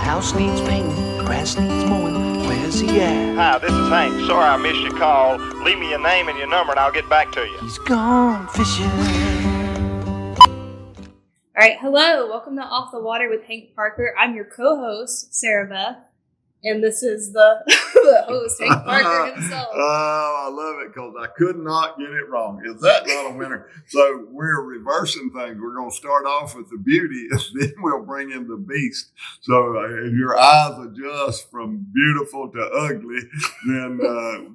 house needs painting, grass needs mowing, where's he at? Hi, this is Hank. Sorry I missed your call. Leave me your name and your number and I'll get back to you. He's gone fishing. All right, hello. Welcome to Off the Water with Hank Parker. I'm your co-host, SaraBeth, and this is the host, Hank Parker himself. Oh, I love it because I could not get it wrong. Is that not a winner? So we're reversing things. We're going to start off with the beauty, and then we'll bring in the beast. So if your eyes adjust from beautiful to ugly, then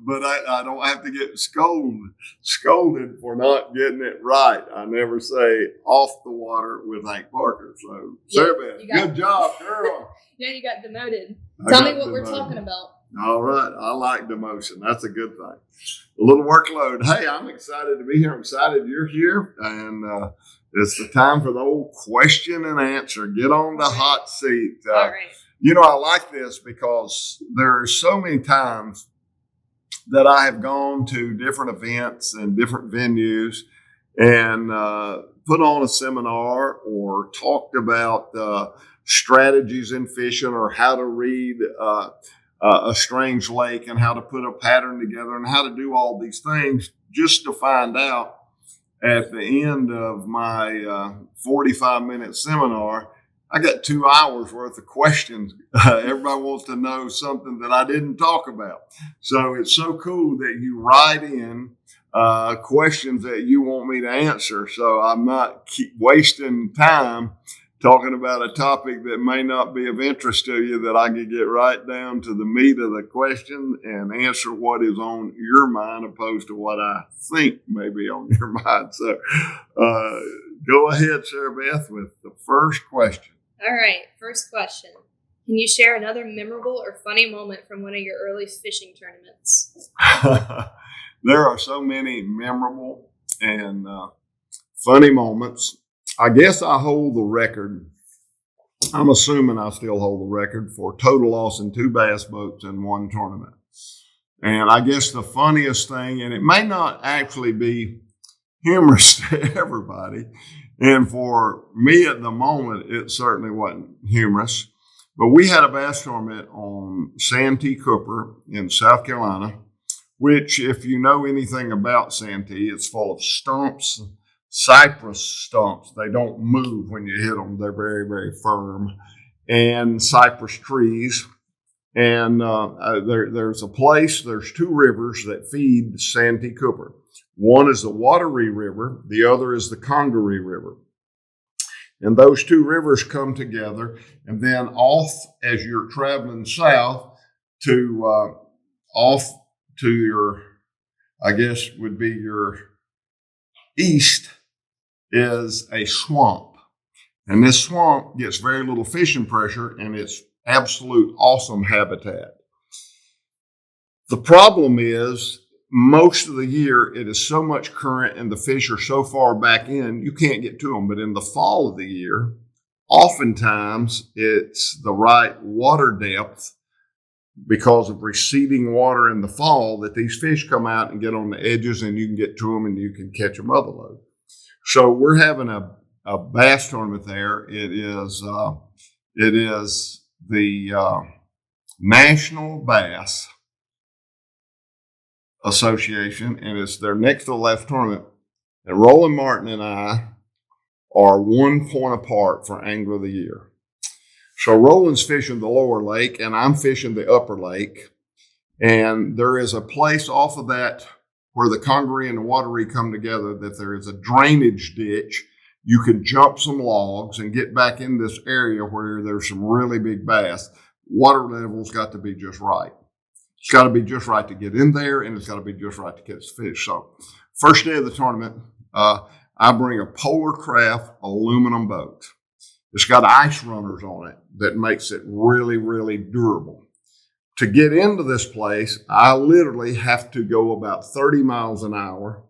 but I don't have to get scolded for not getting it right. I never say off the water with Hank Parker. So SaraBeth, good job, girl. Yeah, you got demoted. Tell me what we're talking about. All right. I like demotion. That's a good thing. A little workload. Hey, I'm excited to be here. I'm excited you're here. And it's the time for the old question and answer. Get on the hot seat. All right. You know, I like this because there are so many times that I have gone to different events and different venues and put on a seminar or talked about strategies in fishing or how to read a strange lake and how to put a pattern together and how to do all these things, just to find out at the end of my 45-minute seminar, I got 2 hours worth of questions. Everybody wants to know something that I didn't talk about. So it's so cool that you write in questions that you want me to answer. So I'm not keep wasting time talking about a topic that may not be of interest to you, that I could get right down to the meat of the question and answer what is on your mind opposed to what I think may be on your mind. So go ahead, SaraBeth, with the first question. All right, first question. Can you share another memorable or funny moment from one of your early fishing tournaments? There are so many memorable and funny moments. I guess I hold the record. I'm assuming I still hold the record for total loss in 2 bass boats in one tournament. And I guess the funniest thing, and it may not actually be humorous to everybody, and for me at the moment, it certainly wasn't humorous, but we had a bass tournament on Santee Cooper in South Carolina, which, if you know anything about Santee, it's full of stumps, cypress stumps. They don't move when you hit them. They're very, very firm. And cypress trees. And there's a place, there's 2 rivers that feed Santee Cooper. One is the Wateree River. The other is the Congaree River. And those 2 rivers come together. And then off, as you're traveling south to off to your, I guess would be your east, is a swamp. And this swamp gets very little fishing pressure, and it's absolute awesome habitat. The problem is, most of the year, it is so much current and the fish are so far back in, you can't get to them. But in the fall of the year, oftentimes it's the right water depth because of receding water in the fall that these fish come out and get on the edges, and you can get to them and you can catch a mother load. So we're having a bass tournament there. It is the National Bass Association, and it's their next to last tournament. And Roland Martin and I are 1 point apart for Angler of the Year. So Roland's fishing the lower lake, and I'm fishing the upper lake. And there is a place off of that where the Congaree and the Wateree come together, that there is a drainage ditch. You can jump some logs and get back in this area where there's some really big bass. Water level's got to be just right. It's got to be just right to get in there, and it's got to be just right to catch fish. So first day of the tournament, I bring a Polar Craft aluminum boat. It's got ice runners on it that makes it really, really durable. To get into this place, I literally have to go about 30 miles an hour,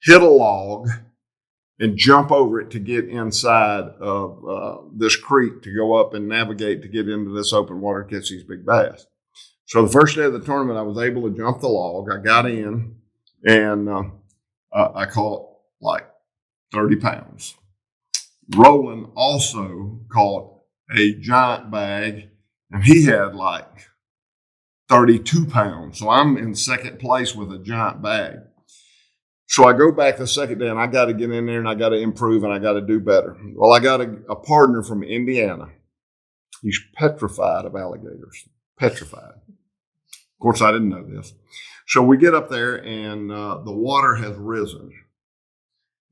hit a log, and jump over it to get inside of this creek to go up and navigate to get into this open water and catch these big bass. So the first day of the tournament, I was able to jump the log. I got in, and I caught like 30 pounds. Roland also caught a giant bag and he had like 32 pounds. So I'm in second place with a giant bag. So I go back the second day and I got to get in there and I got to improve and I got to do better. Well, I got a partner from Indiana. He's petrified of alligators. Petrified. Of course, I didn't know this. So we get up there and the water has risen.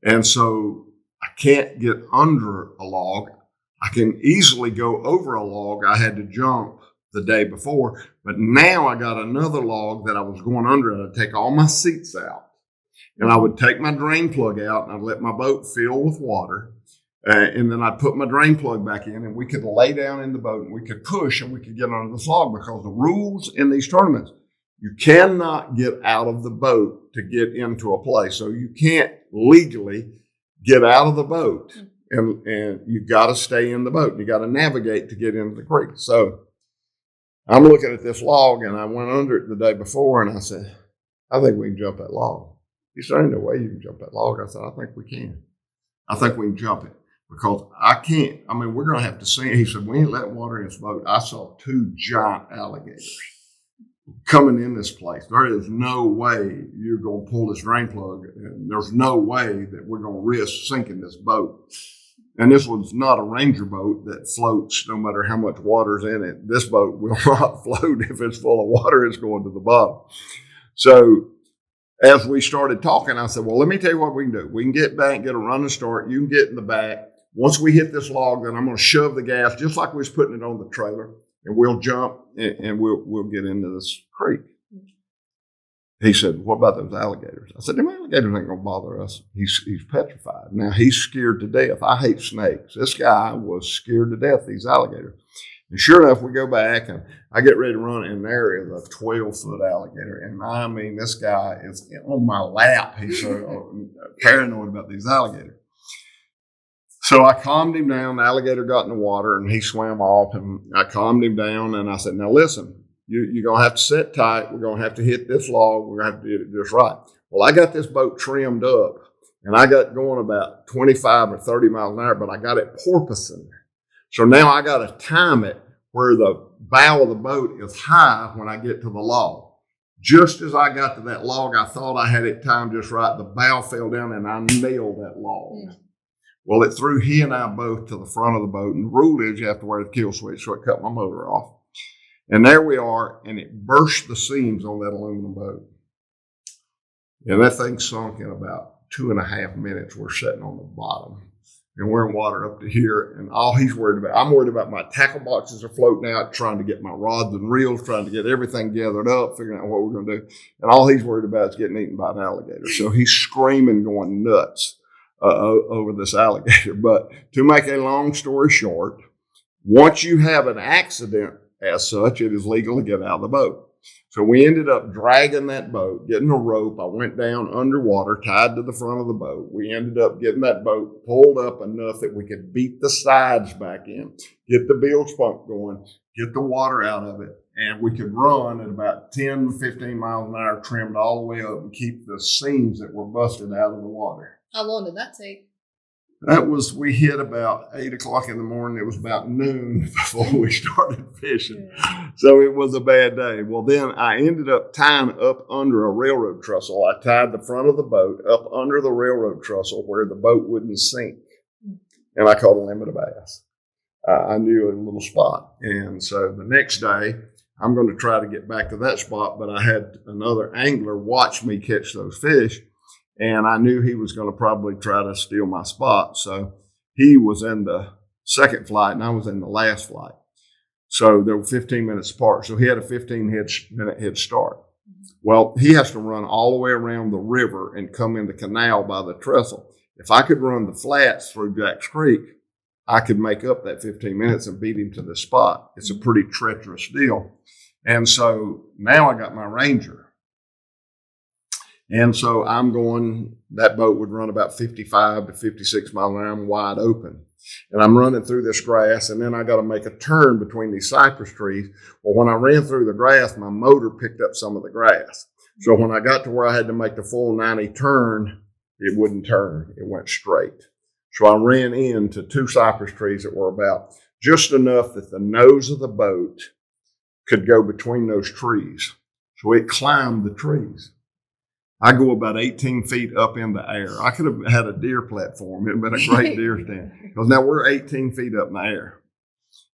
And so I can't get under a log. I can easily go over a log. I had to jump the day before, but now I got another log that I was going under and I'd take all my seats out. And I would take my drain plug out and I'd let my boat fill with water. And then I'd put my drain plug back in and we could lay down in the boat and we could push and we could get under this log, because the rules in these tournaments, you cannot get out of the boat to get into a place. So you can't legally get out of the boat, and you got to stay in the boat. You got to navigate to get into the creek. So I'm looking at this log and I went under it the day before and I said, I think we can jump that log. He said, ain't no way you can jump that log. I said, I think we can. I think we can jump it, because I can't. I mean, we're going to have to sink. He said, we ain't letting water in this boat. I saw 2 giant alligators coming in this place. There is no way you're going to pull this drain plug, and there's no way that we're going to risk sinking this boat. And this was not a Ranger boat that floats no matter how much water's in it. This boat will not float. If it's full of water, it's going to the bottom. So as we started talking, I said, well, let me tell you what we can do. We can get back, get a running start. You can get in the back. Once we hit this log, then I'm going to shove the gas just like we was putting it on the trailer, and we'll jump and we'll get into this creek. He said, what about those alligators? I said, them alligators ain't going to bother us. He's petrified. Now, he's scared to death. I hate snakes. This guy was scared to death, these alligators. And sure enough, we go back and I get ready to run, and there is a 12-foot alligator. And I mean, this guy is on my lap. He's so paranoid about these alligators. So I calmed him down. The alligator got in the water and he swam off, and I calmed him down and I said, now listen, you're going to have to sit tight. We're going to have to hit this log. We're going to have to get it just right. Well, I got this boat trimmed up and I got going about 25 or 30 miles an hour, but I got it porpoising. So now I got to time it where the bow of the boat is high when I get to the log. Just as I got to that log, I thought I had it timed just right. The bow fell down and I nailed that log. Yeah. Well, it threw he and I both to the front of the boat. And the rule is you have to wear the kill switch, so it cut my motor off. And there we are, and it burst the seams on that aluminum boat. And that thing sunk in about 2.5 minutes. We're sitting on the bottom. And we're in water up to here, and all he's worried about, I'm worried about my tackle boxes are floating out, trying to get my rods and reels, trying to get everything gathered up, figuring out what we're going to do. And all he's worried about is getting eaten by an alligator. So he's screaming, going nuts over this alligator. But to make a long story short, once you have an accident as such, it is legal to get out of the boat. So we ended up dragging that boat, getting a rope. I went down underwater, tied to the front of the boat. We ended up getting that boat pulled up enough that we could beat the sides back in, get the bilge pump going, get the water out of it, and we could run at about 10, 15 miles an hour, trimmed all the way up, and keep the seams that were busted out of the water. How long did that take? We hit about 8 o'clock in the morning. It was about noon before we started fishing. Yeah. So it was a bad day. Well, then I ended up tying up under a railroad trestle. I tied the front of the boat up under the railroad trestle where the boat wouldn't sink. And I caught a limit of bass. I knew a little spot. And so the next day, I'm going to try to get back to that spot, but I had another angler watch me catch those fish. And I knew he was going to probably try to steal my spot. So he was in the second flight and I was in the last flight. So they were 15 minutes apart. So he had a 15-minute head start. Well, he has to run all the way around the river and come in the canal by the trestle. If I could run the flats through Jack's Creek, I could make up that 15 minutes and beat him to the spot. It's a pretty treacherous deal. And so now I got my Ranger. And so I'm going, that boat would run about 55 to 56 miles an hour. I'm wide open. And I'm running through this grass, and then I got to make a turn between these cypress trees. Well, when I ran through the grass, my motor picked up some of the grass. So when I got to where I had to make the full 90 turn, it wouldn't turn. It went straight. So I ran into 2 cypress trees that were about just enough that the nose of the boat could go between those trees. So it climbed the trees. I go about 18 feet up in the air. I could have had a deer platform. It would have been a great deer stand. Because now we're 18 feet up in the air.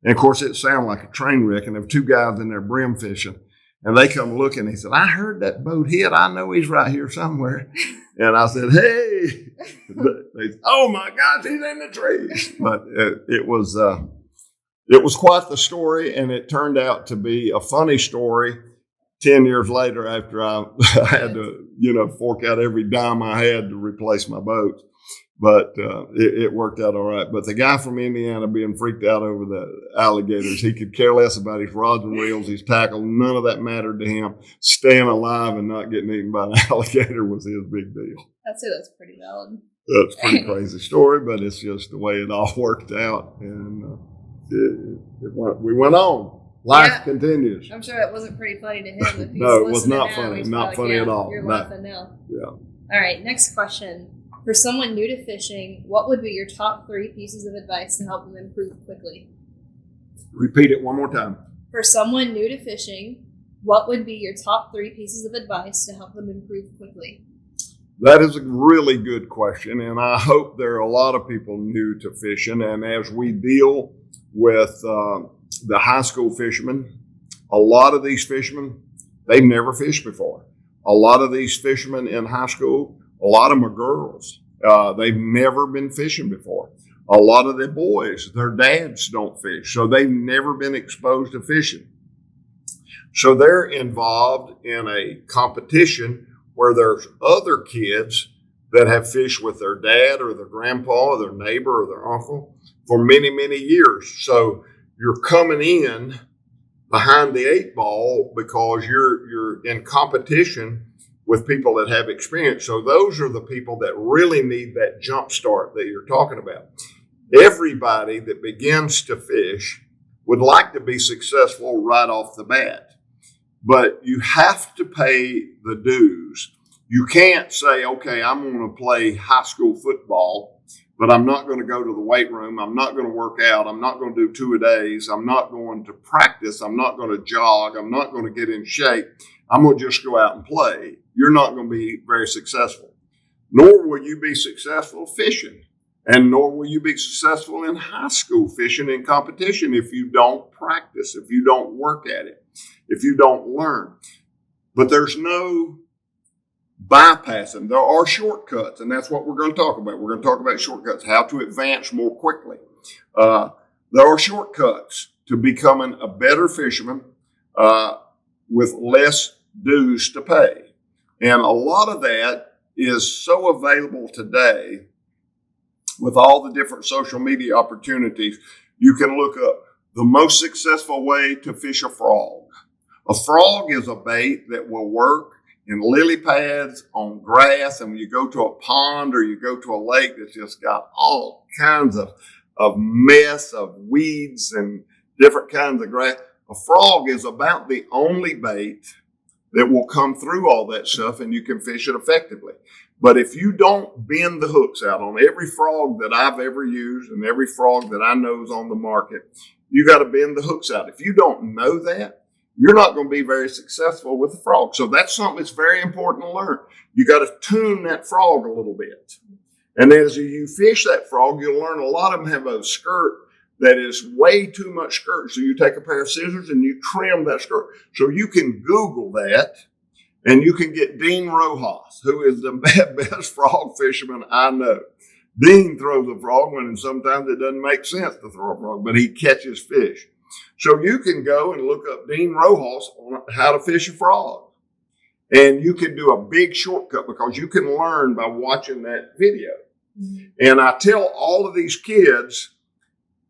And of course, it sounded like a train wreck. And there were two guys in there brim fishing. And they come looking. He said, I heard that boat hit. I know he's right here somewhere. And I said, hey. They said, oh, my gosh, he's in the trees. But it was quite the story. And it turned out to be a funny story 10 years later after I had to, fork out every dime I had to replace my boat. But it worked out all right. But the guy from Indiana being freaked out over the alligators, he could care less about his rods and reels, his tackle. None of that mattered to him. Staying alive and not getting eaten by an alligator was his big deal. I'd say that's pretty valid. That's a pretty crazy story, but it's just the way it all worked out. And we went on. Life continues. I'm sure it wasn't pretty funny to him. If he's No, it was listening not now, funny. he's Not probably funny at all. You're No. laughing now. Yeah. All right, next question. For someone new to fishing, what would be your top 3 pieces of advice to help them improve quickly? Repeat it one more time. For someone new to fishing, what would be your top 3 pieces of advice to help them improve quickly? That is a really good question, and I hope there are a lot of people new to fishing. And as we deal with the high school fishermen, a lot of these fishermen, they've never fished before. A lot of these fishermen in high school, a lot of them are girls. They've never been fishing before. A lot of the boys, their dads don't fish, so they've never been exposed to fishing. So they're involved in a competition where there's other kids that have fished with their dad or their grandpa or their neighbor or their uncle for many, many years. So you're coming in behind the 8 ball because you're in competition with people that have experience. So those are the people that really need that jump start that you're talking about. Everybody that begins to fish would like to be successful right off the bat. But you have to pay the dues. You can't say, okay, I'm going to play high school football, but I'm not going to go to the weight room. I'm not going to work out. I'm not going to do 2-a-days. I'm not going to practice. I'm not going to jog. I'm not going to get in shape. I'm going to just go out and play. You're not going to be very successful. Nor will you be successful fishing. And nor will you be successful in high school fishing in competition if you don't practice, if you don't work at it, if you don't learn. But there's no bypassing. There are shortcuts, and that's what we're going to talk about. We're going to talk about shortcuts, how to advance more quickly. There are shortcuts to becoming a better fisherman with less dues to pay. And a lot of that is so available today with all the different social media opportunities. You can look up the most successful way to fish a frog. A frog is a bait that will work in lily pads, on grass, and when you go to a pond or you go to a lake that's just got all kinds of mess of weeds and different kinds of grass, a frog is about the only bait that will come through all that stuff and you can fish it effectively. But if you don't bend the hooks out on every frog that I've ever used and every frog that I know is on the market, you got to bend the hooks out. If you don't know that, you're not going to be very successful with the frog. So that's something that's very important to learn. You got to tune that frog a little bit. And as you fish that frog, you'll learn a lot of them have a skirt that is way too much skirt. So you take a pair of scissors and you trim that skirt. So you can Google that and you can get Dean Rojas, who is the best frog fisherman I know. Dean throws a frog and sometimes it doesn't make sense to throw a frog, but he catches fish. So you can go and look up Dean Rojas on how to fish a frog. And you can do a big shortcut because you can learn by watching that video. Mm-hmm. And I tell all of these kids,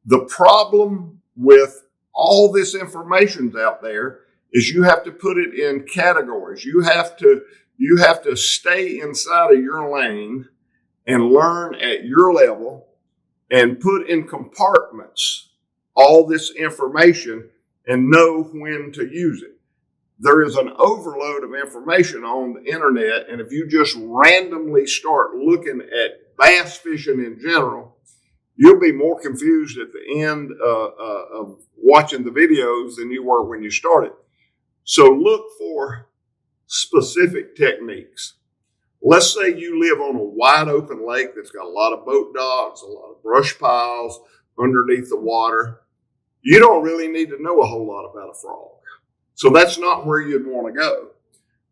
the problem with all this information out there is you have to put it in categories. You have to stay inside of your lane and learn at your level and put in compartments all this information and know when to use it. There is an overload of information on the internet, and if you just randomly start looking at bass fishing in general, you'll be more confused at the end of watching the videos than you were when you started. So look for specific techniques. Let's say you live on a wide open lake that's got a lot of boat docks, a lot of brush piles underneath the water. You don't really need to know a whole lot about a frog. So that's not where you'd want to go.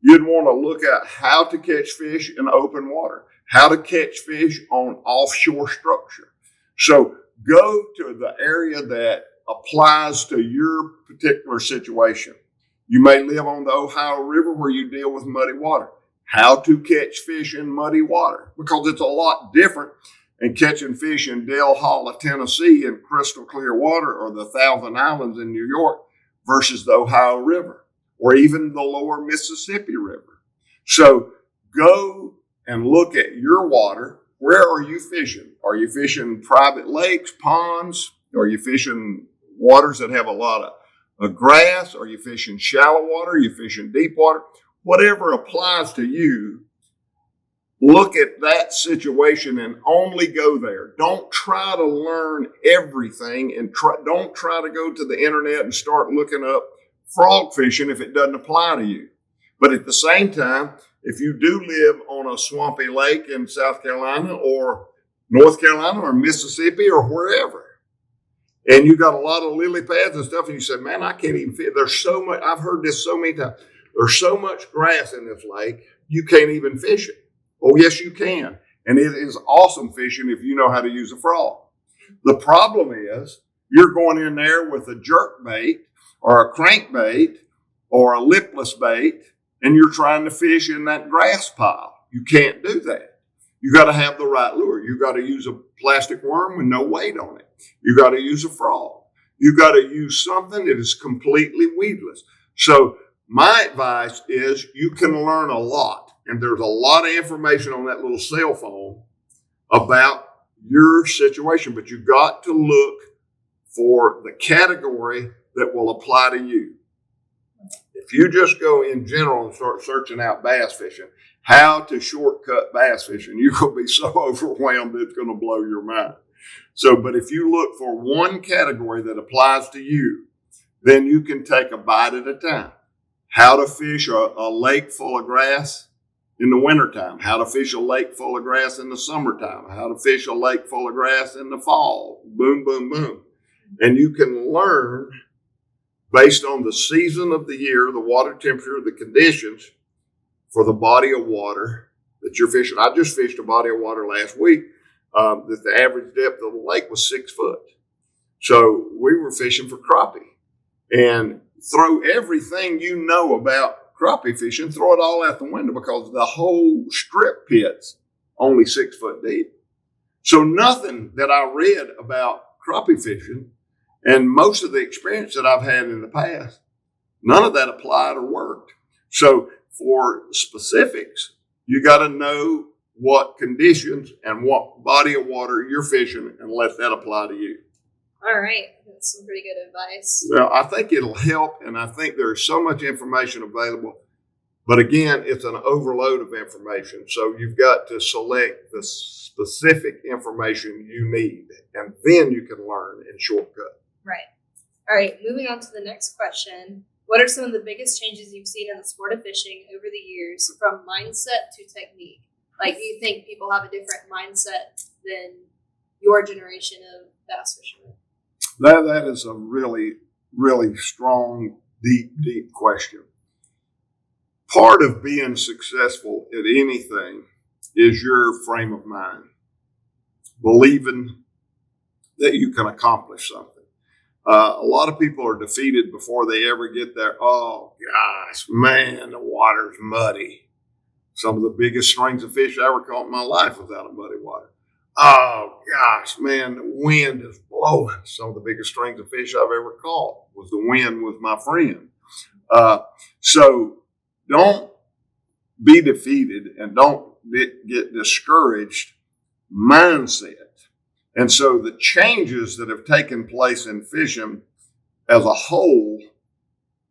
You'd want to look at how to catch fish in open water, how to catch fish on offshore structure. So go to the area that applies to your particular situation. You may live on the Ohio River where you deal with muddy water. How to catch fish in muddy water, because it's a lot different than catching fish in Dale Hollow, Tennessee in crystal clear water, or the Thousand Islands in New York versus the Ohio River or even the lower Mississippi River. So go and look at your water. Where are you fishing? Are you fishing private lakes, ponds? Are you fishing waters that have a lot of grass? Are you fishing shallow water? Are you fishing deep water? Whatever applies to you, look at that situation and only go there. Don't try to learn everything, and don't try to go to the internet and start looking up frog fishing if it doesn't apply to you. But at the same time, if you do live on a swampy lake in South Carolina or North Carolina or Mississippi or wherever, and you got a lot of lily pads and stuff, and you say, man, I can't even fish. There's so much, I've heard this so many times. There's so much grass in this lake, you can't even fish it. Oh, yes, you can. And it is awesome fishing if you know how to use a frog. The problem is you're going in there with a jerk bait or a crankbait or a lipless bait, and you're trying to fish in that grass pile. You can't do that. You got to have the right lure. You got to use a plastic worm with no weight on it. You got to use a frog. You got to use something that is completely weedless. So my advice is you can learn a lot, and there's a lot of information on that little cell phone about your situation, but you got to look for the category that will apply to you. If you just go in general and start searching out bass fishing, how to shortcut bass fishing, you're going to be so overwhelmed it's going to blow your mind. So, but if you look for one category that applies to you, then you can take a bite at a time. How to fish a lake full of grass in the wintertime, how to fish a lake full of grass in the summertime, how to fish a lake full of grass in the fall, boom, boom, boom. And you can learn based on the season of the year, the water temperature, the conditions for the body of water that you're fishing. I just fished a body of water last week that the average depth of the lake was 6 foot. So we were fishing for crappie. And throw everything you know about crappie fishing, throw it all out the window, because the whole strip pit's only 6 foot deep. So nothing that I read about crappie fishing and most of the experience that I've had in the past, none of that applied or worked. So for specifics, you got to know what conditions and what body of water you're fishing and let that apply to you. All right. That's some pretty good advice. Well, I think it'll help, and I think there's so much information available. But again, it's an overload of information. So you've got to select the specific information you need, and then you can learn and shortcut. Right. All right. Moving on to the next question. What are some of the biggest changes you've seen in the sport of fishing over the years, from mindset to technique? Like, do you think people have a different mindset than your generation of bass fishermen? That is a really, really strong, deep question. Part of being successful at anything is your frame of mind, believing that you can accomplish something. A lot of people are defeated before they ever get there. Oh, gosh, man, the water's muddy. Some of the biggest strings of fish I ever caught in my life was out of muddy water. Oh, gosh, man, the wind is blowing. Some of the biggest strings of fish I've ever caught was the wind with my friend. So don't be defeated and don't get discouraged mindset. And so the changes that have taken place in fishing as a whole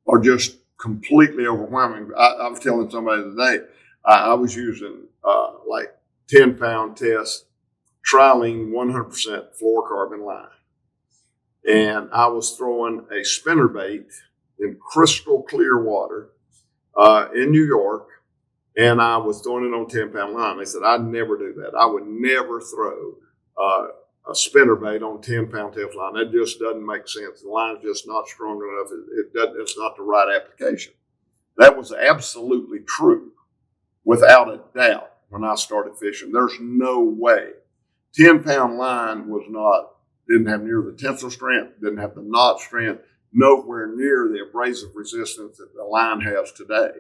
are just completely overwhelming. I was telling somebody today, I was using like 10-pound test trilene 100% fluorocarbon line. And I was throwing a spinnerbait in crystal clear water in New York, and I was throwing it on 10-pound line. They said, I'd never do that. I would never throw a spinnerbait on 10-pound Teflon. That just doesn't make sense. The line's just not strong enough. It's not the right application. That was absolutely true, without a doubt, when I started fishing. There's no way. 10-pound line didn't have near the tensile strength, didn't have the knot strength, nowhere near the abrasive resistance that the line has today.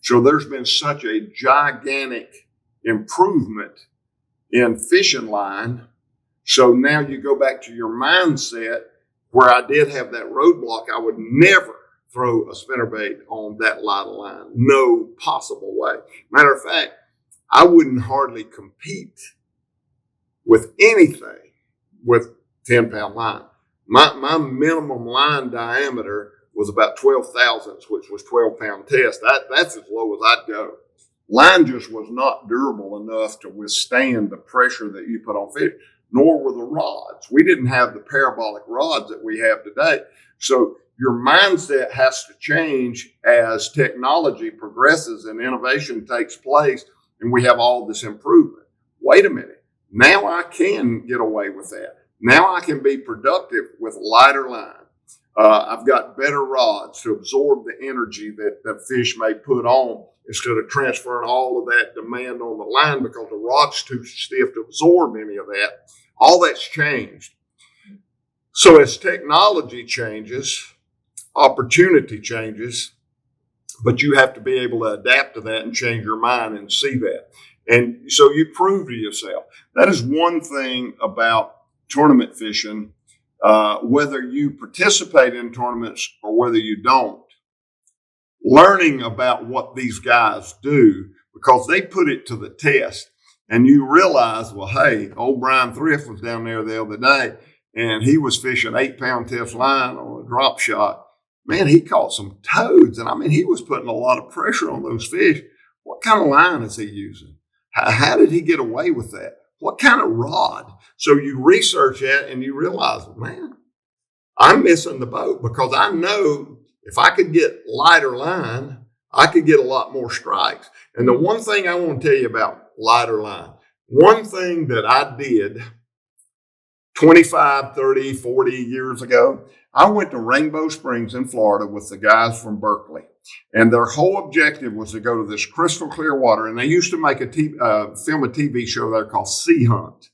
So there's been such a gigantic improvement in fishing line. So now you go back to your mindset where I did have that roadblock. I would never throw a spinnerbait on that light of line. No possible way. Matter of fact, I wouldn't hardly compete with anything with 10-pound line. My minimum line diameter was about 12 thousandths, which was 12-pound test. That's as low as I'd go. Line just was not durable enough to withstand the pressure that you put on fish, nor were the rods. We didn't have the parabolic rods that we have today. So your mindset has to change as technology progresses and innovation takes place, and we have all this improvement. Wait a minute. Now I can get away with that. Now I can be productive with lighter line. I've got better rods to absorb the energy that the fish may put on instead of transferring all of that demand on the line because the rod's too stiff to absorb any of that. All that's changed. So as technology changes, opportunity changes, but you have to be able to adapt to that and change your mind and see that. And so you prove to yourself. That is one thing about tournament fishing, whether you participate in tournaments or whether you don't. Learning about what these guys do, because they put it to the test, and you realize, well, hey, old Brian Thrift was down there the other day, and he was fishing 8-pound test line on a drop shot. Man, he caught some toads, and I mean, he was putting a lot of pressure on those fish. What kind of line is he using? How did he get away with that? What kind of rod? So you research that and you realize, man, I'm missing the boat because I know if I could get lighter line, I could get a lot more strikes. And the one thing I want to tell you about lighter line, one thing that I did 25, 30, 40 years ago, I went to Rainbow Springs in Florida with the guys from Berkeley. And their whole objective was to go to this crystal clear water. And they used to make film a TV show there called Sea Hunt.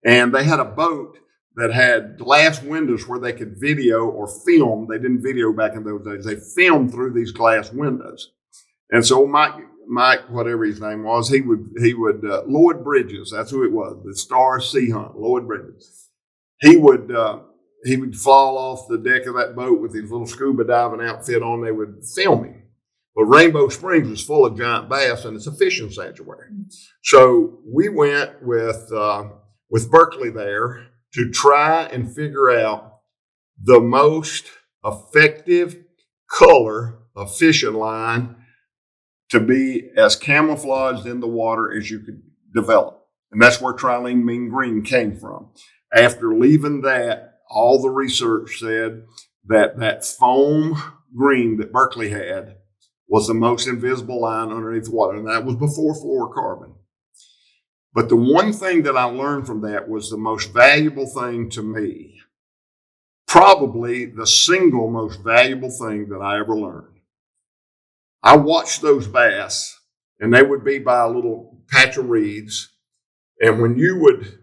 And they had a boat that had glass windows where they could video or film. They didn't video back in those days. They filmed through these glass windows. And so Mike, whatever his name was, he would Lloyd Bridges, that's who it was, the star Sea Hunt, Lloyd Bridges. He would fall off the deck of that boat with his little scuba diving outfit on. They would film him. But Rainbow Springs was full of giant bass, and it's a fishing sanctuary. So we went with Berkeley there to try and figure out the most effective color of fishing line to be as camouflaged in the water as you could develop. And that's where trilene mean green came from. After leaving that, all the research said that foam green that Berkeley had was the most invisible line underneath the water. And that was before fluorocarbon. But the one thing that I learned from that was the most valuable thing to me, probably the single most valuable thing that I ever learned. I watched those bass, and they would be by a little patch of reeds. And when you would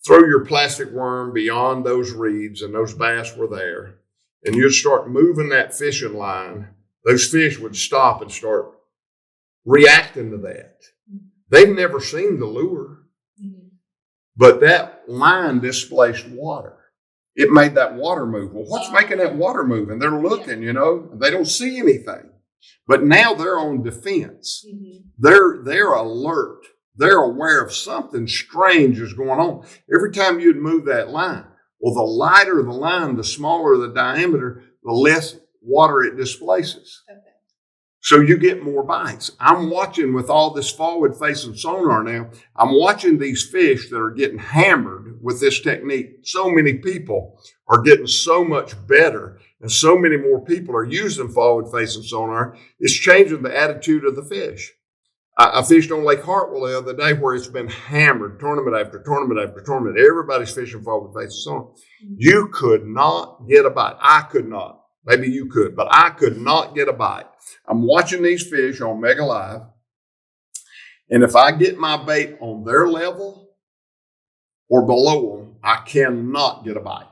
throw your plastic worm beyond those reeds, and those bass were there, and you'd start moving that fishing line, those fish would stop and start reacting to that. They've never seen the lure, but that line displaced water. It made that water move. Well, what's making that water move? And they're looking, they don't see anything. But now they're on defense. They're alert. They're aware of something strange is going on. Every time you'd move that line, well, the lighter the line, the smaller the diameter, the less water it displaces. Okay. So you get more bites. I'm watching with all this forward-facing sonar now. I'm watching these fish that are getting hammered with this technique. So many people are getting so much better, and so many more people are using forward-facing sonar. It's changing the attitude of the fish. I fished on Lake Hartwell the other day where it's been hammered tournament after tournament after tournament. Everybody's fishing forward-facing sonar. You could not get a bite. I could not. Maybe you could, but I could not get a bite. I'm watching these fish on Mega Live, and if I get my bait on their level or below them, I cannot get a bite.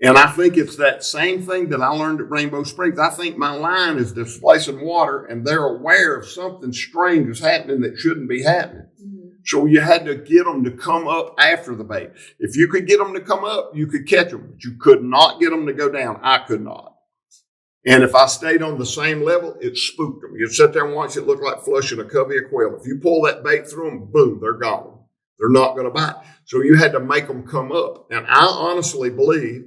And I think it's that same thing that I learned at Rainbow Springs. I think my line is displacing water, and they're aware of something strange is happening that shouldn't be happening. So you had to get them to come up after the bait. If you could get them to come up, you could catch them, but you could not get them to go down. I could not. And if I stayed on the same level, it spooked them. You'd sit there and watch it look like flushing a covey of quail. If you pull that bait through them, boom, they're gone. They're not going to bite. So you had to make them come up. And I honestly believe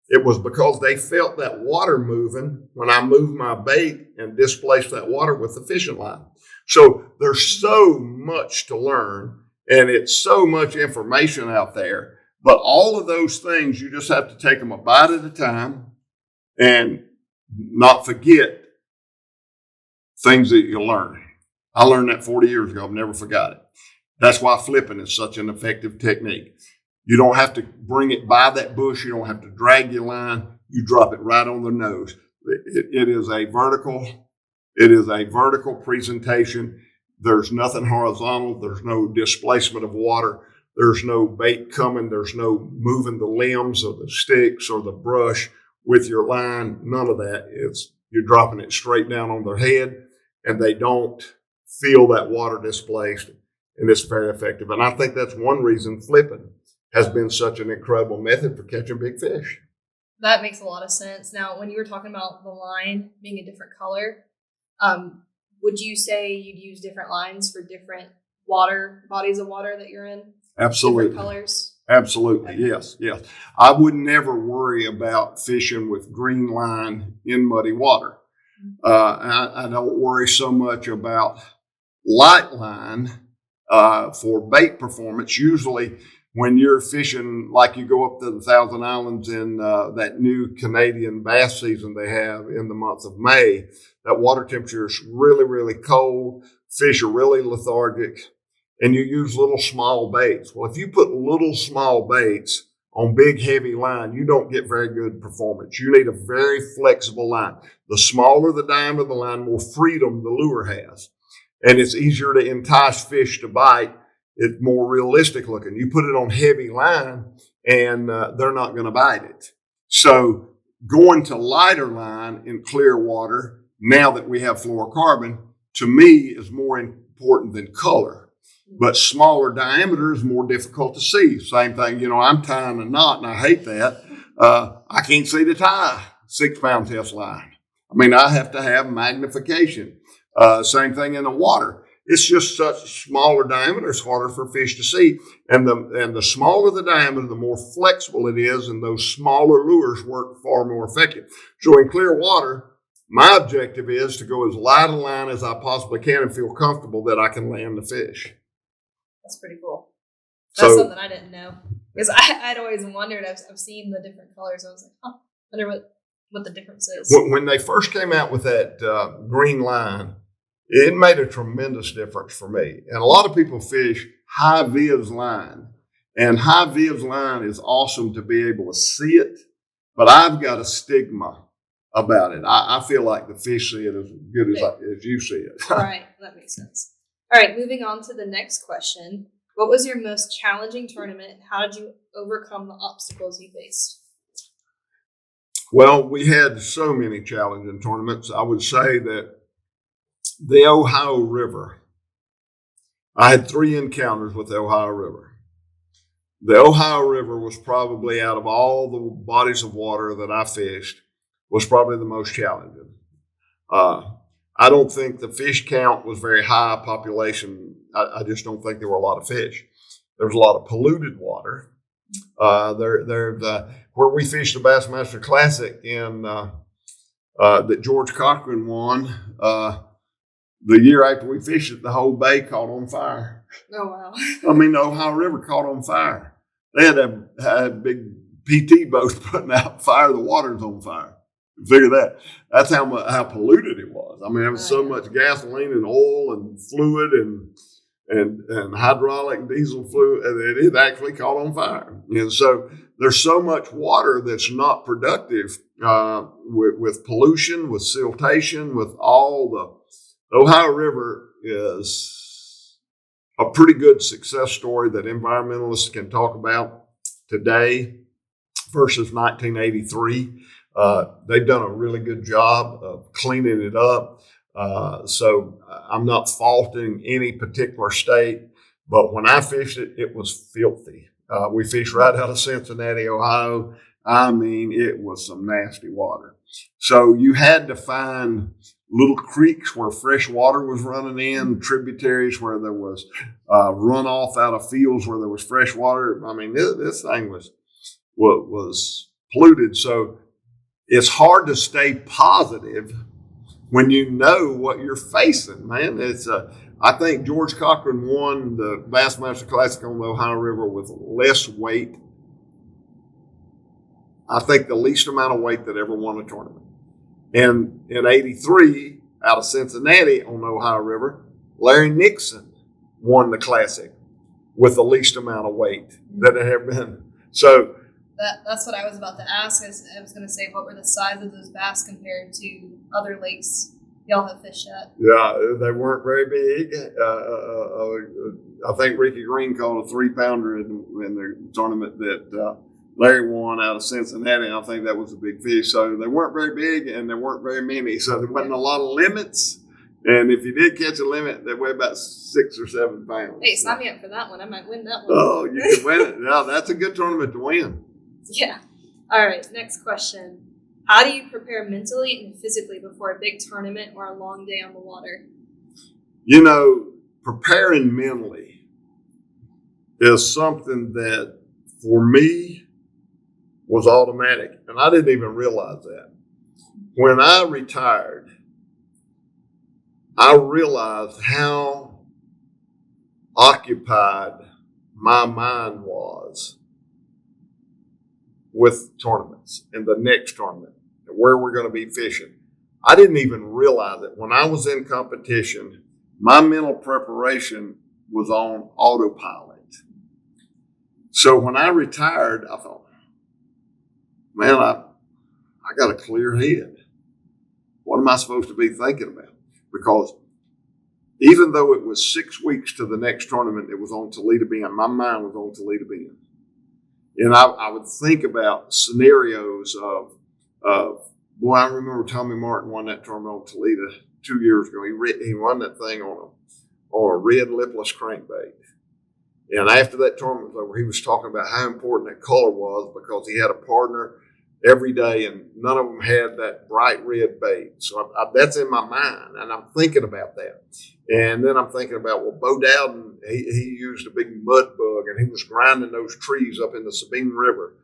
it was because they felt that water moving when I moved my bait and displaced that water with the fishing line. So there's so much to learn, and it's so much information out there. But all of those things, you just have to take them a bite at a time and not forget things that you learn. I learned that 40 years ago. I've never forgot it. That's why flipping is such an effective technique. You don't have to bring it by that bush. You don't have to drag your line. You drop it right on the nose. It is a vertical presentation. There's nothing horizontal. There's no displacement of water. There's no bait coming. There's no moving the limbs or the sticks or the brush with your line. None of that. You're dropping it straight down on their head, and they don't feel that water displaced, and it's very effective. And I think that's one reason flipping has been such an incredible method for catching big fish. That makes a lot of sense. Now, when you were talking about the line being a different color, would you say you'd use different lines for different bodies of water that you're in? Absolutely. Different colors? Absolutely. Yes. I would never worry about fishing with green line in muddy water. I don't worry so much about light line for bait performance. Usually when you're fishing, like you go up to the Thousand Islands in that new Canadian bass season they have in the month of May, that water temperature is really, really cold. Fish are really lethargic, and you use little small baits. Well, if you put little small baits on big, heavy line, you don't get very good performance. You need a very flexible line. The smaller the diameter of the line, more freedom the lure has. And it's easier to entice fish to bite. It's more realistic looking. You put it on heavy line, and they're not going to bite it. So going to lighter line in clear water, now that we have fluorocarbon, to me is more important than color. But smaller diameter is more difficult to see. Same thing, I'm tying a knot, and I hate that. I can't see to tie 6-pound test line. I mean, I have to have magnification. Same thing in the water. It's just such smaller diameter, it's harder for fish to see. And the smaller the diameter, the more flexible it is, and those smaller lures work far more effective. So in clear water, my objective is to go as light a line as I possibly can and feel comfortable that I can land the fish. That's pretty cool. That's something I didn't know. Because I'd always wondered, I've seen the different colors. I was like, I wonder what the difference is. When they first came out with that green line, it made a tremendous difference for me. And a lot of people fish high viz line. And high viz line is awesome to be able to see it. But I've got a stigma about it. I feel like the fish see it as good as you see it. All right. That makes sense. All right. Moving on to the next question. What was your most challenging tournament, and how did you overcome the obstacles you faced? Well, we had so many challenging tournaments. I would say that the Ohio River, I had 3 encounters with the Ohio River. The Ohio River was probably, out of all the bodies of water that I fished, was probably the most challenging. I don't think the fish count was very high population. I just don't think there were a lot of fish. There was a lot of polluted water. Where we fished the Bassmaster Classic in that George Cochran won. The year after we fished it, the whole bay caught on fire. Oh, wow. I mean, the Ohio River caught on fire. They had big PT boats putting out fire. The water's on fire. Figure that. That's how polluted it was. I mean, there was so much gasoline and oil and fluid and hydraulic diesel fluid, and it actually caught on fire. And so there's so much water that's not productive with pollution, with siltation, with all the Ohio River is a pretty good success story that environmentalists can talk about today versus 1983. They've done a really good job of cleaning it up. So I'm not faulting any particular state, but when I fished it, it was filthy. We fished right out of Cincinnati, Ohio. I mean, it was some nasty water. So you had to find little creeks where fresh water was running in, tributaries where there was runoff out of fields where there was fresh water. I mean, this thing was polluted. So it's hard to stay positive when you know what you're facing, man. I think George Cochran won the Bassmaster Classic on the Ohio River with less weight. I think the least amount of weight that ever won a tournament. And in 83, out of Cincinnati on the Ohio River, Larry Nixon won the Classic with the least amount of weight that had ever been. So that's what I was about to ask. I was going to say, what were the size of those bass compared to other lakes y'all have fished at? Yeah, they weren't very big. I think Ricky Green caught a 3-pounder in the tournament that Larry won out of Cincinnati. I think that was a big fish. So they weren't very big and there weren't very many. So there wasn't a lot of limits. And if you did catch a limit, they weigh about 6 or 7 pounds. Hey, sign me up for that one. I might win that one. Oh, you can win it. Yeah, that's a good tournament to win. Yeah. All right, next question. How do you prepare mentally and physically before a big tournament or a long day on the water? You know, preparing mentally is something that, for me, was automatic. And I didn't even realize that. When I retired, I realized how occupied my mind was with tournaments and the next tournament and where we're going to be fishing. I didn't even realize it. When I was in competition, my mental preparation was on autopilot. So when I retired, I thought, man, I got a clear head. What am I supposed to be thinking about? Because even though it was 6 weeks to the next tournament, it was on Toledo Bend. My mind was on Toledo Bend. And I would think about scenarios of boy, I remember Tommy Martin won that tournament on Toledo 2 years ago. He won that thing on a red lipless crankbait. And after that tournament was over, he was talking about how important that color was because he had a partner every day and none of them had that bright red bait. So that's in my mind and I'm thinking about that. And then I'm thinking about, well, Bo Dowden, he used a big mud bug and he was grinding those trees up in the Sabine River.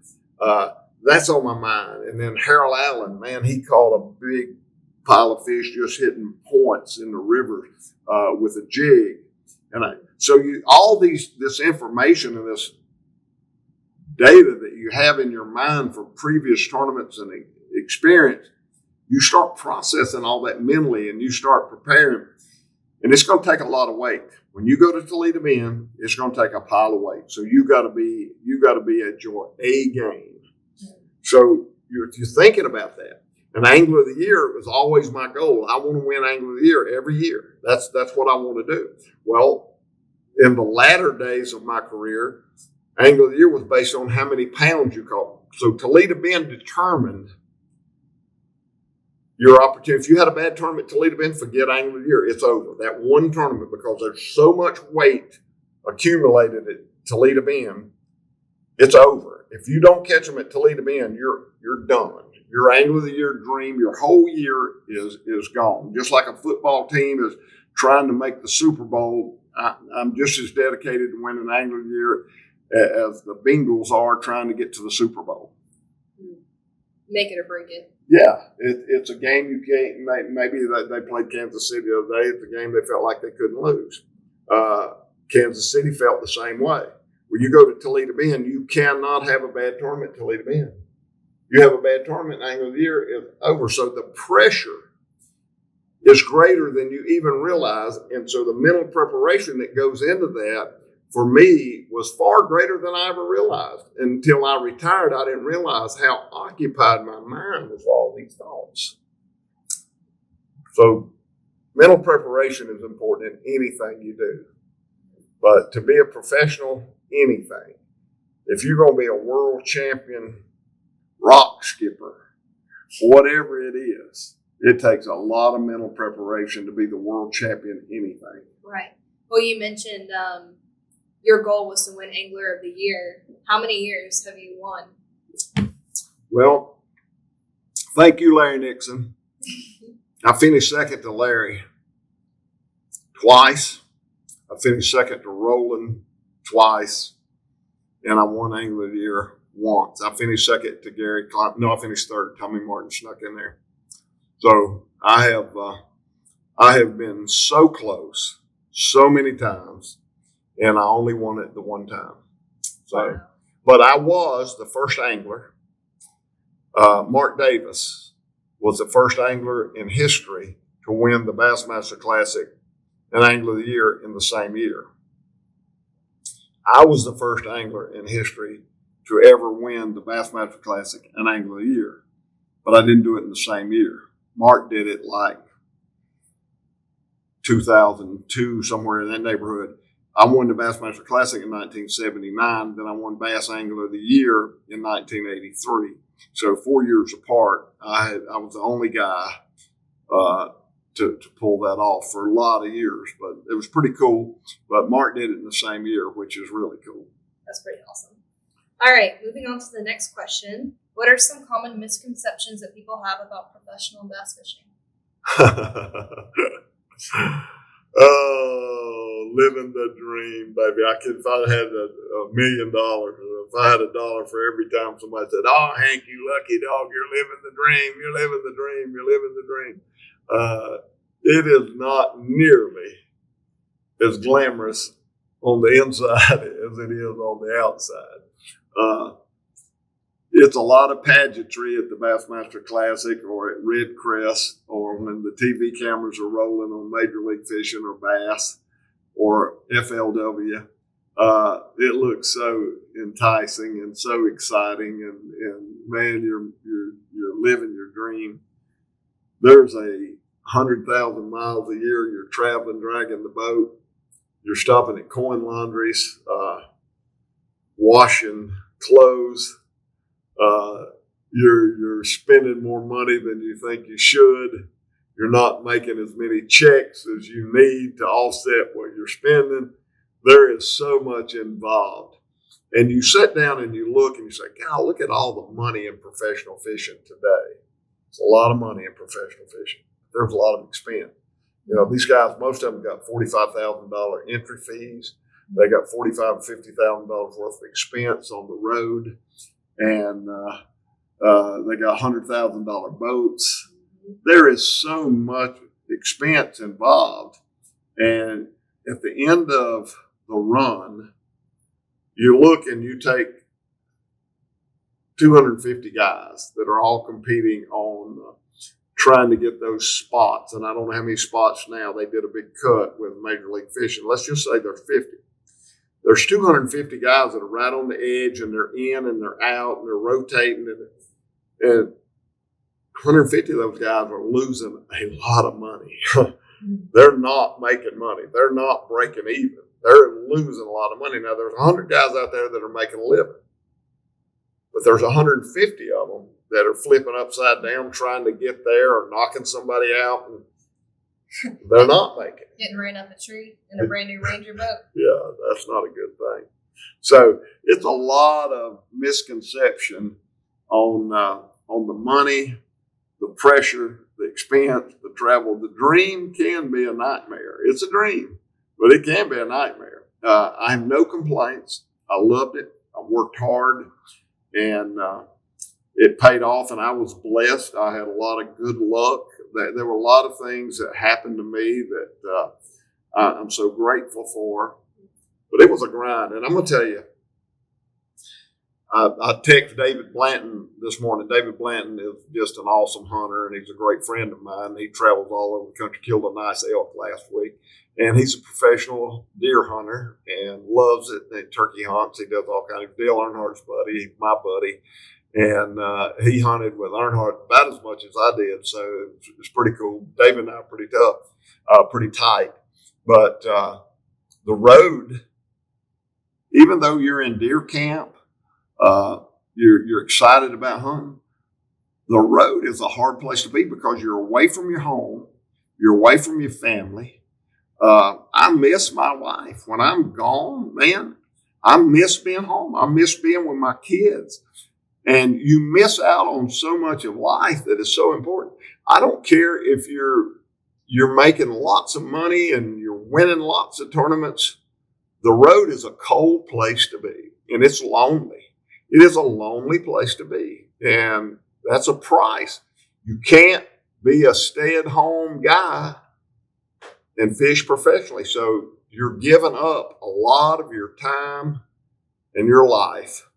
That's on my mind. And then Harold Allen, man, he caught a big pile of fish just hitting points in the river with a jig. And all this information and this data that you have in your mind from previous tournaments and experience, you start processing all that mentally and you start preparing. And it's going to take a lot of weight. When you go to Toledo Bend, it's going to take a pile of weight. So you got to be at your A game. So you're thinking about that. And Angler of the Year was always my goal. I want to win Angler of the Year every year. That's what I want to do. Well, in the latter days of my career, Angler of the Year was based on how many pounds you caught. So Toledo Bend determined your opportunity. If you had a bad tournament at Toledo Bend, forget Angler of the Year. It's over. That one tournament, because there's so much weight accumulated at Toledo Bend, it's over. If you don't catch them at Toledo Bend, you're done. Your Angler of the Year dream, your whole year is gone. Just like a football team is trying to make the Super Bowl, I'm just as dedicated to winning Angler of the Year as the Bengals are trying to get to the Super Bowl. Make it or break it. Yeah, it's a game you can't. Maybe they played Kansas City the other day. It's a game they felt like they couldn't lose. Kansas City felt the same way. When you go to Toledo Bend, you cannot have a bad tournament at Toledo Bend. You have a bad tournament, Angler of the Year is over. So the pressure is greater than you even realize. And so the mental preparation that goes into that for me was far greater than I ever realized. Until I retired, I didn't realize how occupied my mind was with all these thoughts. So mental preparation is important in anything you do. But to be a professional, anything, if you're going to be a world champion rock skipper, whatever it is, it takes a lot of mental preparation to be the world champion anything. Right. Well, you mentioned your goal was to win Angler of the Year. How many years have you won? Well, thank you, Larry Nixon. I finished second to Larry twice. I finished second to Roland twice. And I won Angler of the Year once. I finished second to Gary Klein. No, I finished third. Tommy Martin snuck in there. So I have been so close so many times, and I only won it the one time. So, but I was the first angler. Mark Davis was the first angler in history to win the Bassmaster Classic and Angler of the Year in the same year. I was the first angler in history to ever win the Bassmaster Classic and Angler of the Year, but I didn't do it in the same year. Mark did it like 2002, somewhere in that neighborhood. I won the Bassmaster Classic in 1979. Then I won Bass Angler of the Year in 1983. So 4 years apart, I was the only guy to pull that off for a lot of years. But it was pretty cool. But Mark did it in the same year, which is really cool. That's pretty awesome. All right, moving on to the next question. What are some common misconceptions that people have about professional bass fishing? Oh, living the dream, baby. If I had $1 million, if I had $1 for every time somebody said, "Oh, Hank, you lucky dog, you're living the dream, you're living the dream, you're living the dream." It is not nearly as glamorous on the inside as it is on the outside. It's a lot of pageantry at the Bassmaster Classic or at Red Crest or when the TV cameras are rolling on Major League Fishing or Bass or FLW. It looks so enticing and so exciting, and man, you're living your dream. There's 100,000 miles a year you're traveling, dragging the boat. You're stopping at coin laundries, washing clothes. You're spending more money than you think you should. You're not making as many checks as you need to offset what you're spending. There is so much involved. And you sit down and you look and you say, God, look at all the money in professional fishing today. It's a lot of money in professional fishing. There's a lot of expense. You know, these guys, most of them got $45,000 entry fees. They got $45,000 and $50,000 worth of expense on the road. And they got $100,000 boats. There is so much expense involved. And at the end of the run, you look and you take 250 guys that are all competing on trying to get those spots. And I don't know how many spots now. They did a big cut with Major League Fishing. Let's just say there's 50. There's 250 guys that are right on the edge, and they're in and they're out and they're rotating. And 150 of those guys are losing a lot of money. They're not making money. They're not breaking even. They're losing a lot of money. Now, there's 100 guys out there that are making a living. But there's 150 of them that are flipping upside down trying to get there or knocking somebody out. And they're not making it. Getting ran up a tree in a brand new Ranger boat. Yeah, that's not a good thing. So it's a lot of misconception on the money, the pressure, the expense, the travel. The dream can be a nightmare. It's a dream, but it can be a nightmare. I have no complaints. I loved it. I worked hard, and it paid off, and I was blessed. I had a lot of good luck. There were a lot of things that happened to me that I'm so grateful for. But it was a grind, and I'm going to tell you, I texted David Blanton this morning. David Blanton is just an awesome hunter, and he's a great friend of mine. He travels all over the country, killed a nice elk last week. And he's a professional deer hunter and loves it. And turkey hunts. He does all kinds of Dale Earnhardt's buddy, my buddy. And he hunted with Earnhardt about as much as I did. So it was pretty cool. David and I are pretty tough, pretty tight. But the road, even though you're in deer camp, you're excited about hunting, the road is a hard place to be because you're away from your home. You're away from your family. I miss my wife. When I'm gone, man, I miss being home. I miss being with my kids. And you miss out on so much of life that is so important. I don't care if you're making lots of money and you're winning lots of tournaments. The road is a cold place to be, and it's lonely. It is a lonely place to be, and that's a price. You can't be a stay-at-home guy and fish professionally. So you're giving up a lot of your time and your life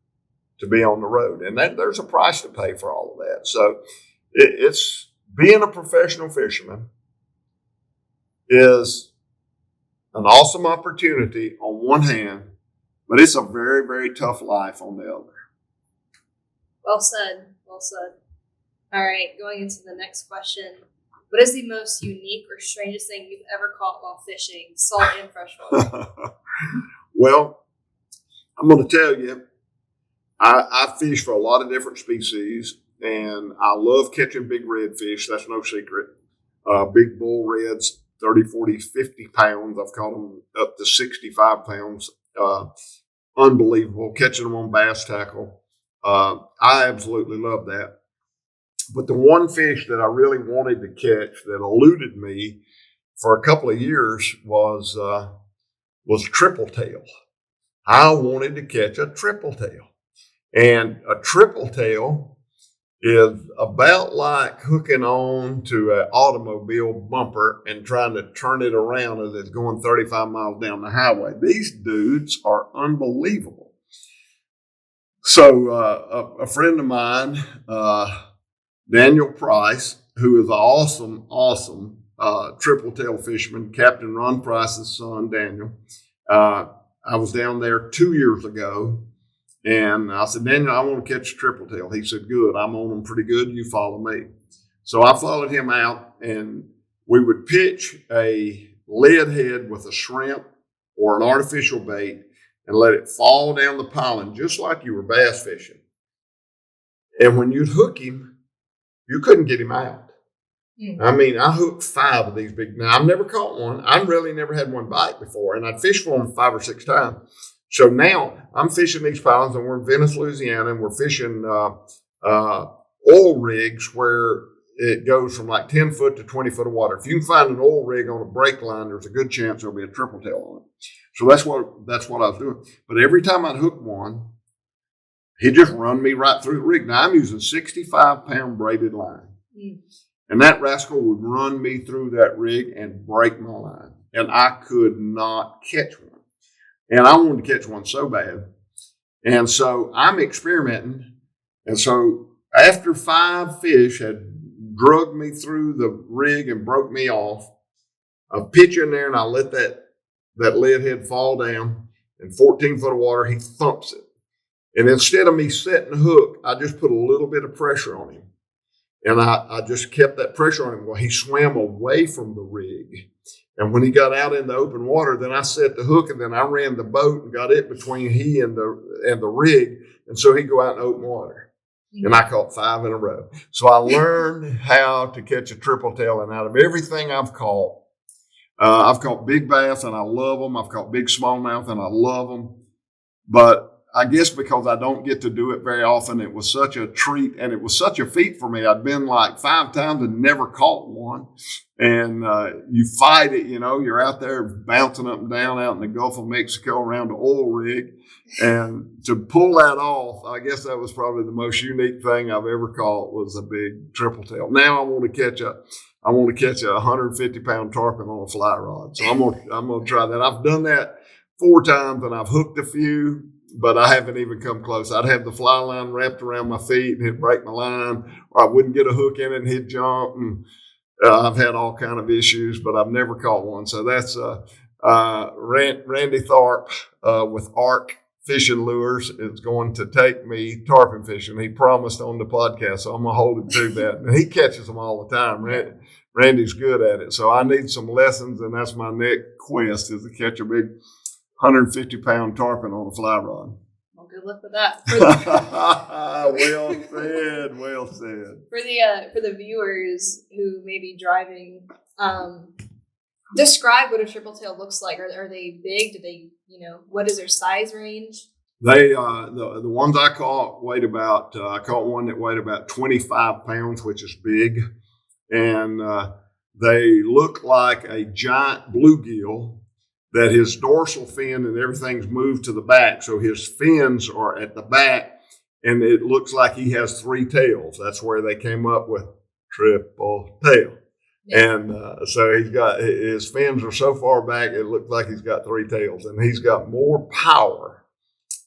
to be on the road. And there's a price to pay for all of that. So it's being a professional fisherman is an awesome opportunity on one hand, but it's a very, very tough life on the other. Well said. Well said. All right, going into the next question. What is the most unique or strangest thing you've ever caught while fishing, salt and freshwater? Well, I'm going to tell you, I fish for a lot of different species, and I love catching big redfish. That's no secret. Big bull reds, 30, 40, 50 pounds. I've caught them up to 65 pounds. Unbelievable. Catching them on bass tackle. I absolutely love that. But the one fish that I really wanted to catch that eluded me for a couple of years was triple tail. I wanted to catch a triple tail. And a triple tail is about like hooking on to an automobile bumper and trying to turn it around as it's going 35 miles down the highway. These dudes are unbelievable. So a friend of mine, Daniel Price, who is an awesome triple tail fisherman, Captain Ron Price's son, Daniel. I was down there 2 years ago, and I said, Daniel, I want to catch a triple tail. He said, good, I'm on them pretty good. You follow me. So I followed him out, and we would pitch a lead head with a shrimp or an artificial bait and let it fall down the piling just like you were bass fishing. And when you'd hook him, you couldn't get him out. I mean, I hooked 5 of these big. Now, I've never caught one. I've really never had one bite before, and I'd fished for them 5 or 6 times. So now I'm fishing these pilings, and we're in Venice, Louisiana, and we're fishing oil rigs where it goes from like 10 foot to 20 foot of water. If you can find an oil rig on a brake line, there's a good chance there'll be a triple tail on it. So that's what I was doing. But every time I'd hook one, he'd just run me right through the rig. Now I'm using 65-pound braided line. And that rascal would run me through that rig and break my line. And I could not catch one. And I wanted to catch one so bad. And so I'm experimenting. And so after 5 fish had drugged me through the rig and broke me off, I pitch in there and I let that lead head fall down. In 14 foot of water, he thumps it. And instead of me setting the hook, I just put a little bit of pressure on him. And I just kept that pressure on him. Well, he swam away from the rig. And when he got out in the open water, then I set the hook and then I ran the boat and got it between he and the rig. And so he'd go out in open water. And I caught 5 in a row. So I learned how to catch a triple tail. And out of everything I've caught big bass and I love them. I've caught big smallmouth and I love them. But I guess because I don't get to do it very often, it was such a treat and it was such a feat for me. I'd been like 5 times and never caught one. And you fight it, you're out there bouncing up and down out in the Gulf of Mexico around the oil rig. And to pull that off, I guess that was probably the most unique thing I've ever caught was a big triple tail. Now I want to catch a 150-pound tarpon on a fly rod. So I'm gonna try that. I've done that 4 times and I've hooked a few, but I haven't even come close. I'd have the fly line wrapped around my feet and it'd break my line, or I wouldn't get a hook in it and he'd jump. And I've had all kind of issues, but I've never caught one. So that's Randy Tharp with Arc Fishing Lures is going to take me tarpon fishing. He promised on the podcast, so I'm going to hold him to that. And he catches them all the time. Randy's good at it. So I need some lessons, and that's my next quest is to catch a big 150-pound tarpon on a fly rod. Well, good luck with that. Well said. For the viewers who may be driving, describe what a triple tail looks like. Are they big? Do they, what is their size range? They the ones I caught weighed about. I caught one that weighed about 25 pounds, which is big, and they look like a giant bluegill. That his dorsal fin and everything's moved to the back, so his fins are at the back, and it looks like he has 3 tails. That's where they came up with triple tail. Yeah. And so he's got his fins are so far back, it looks like he's got 3 tails, and he's got more power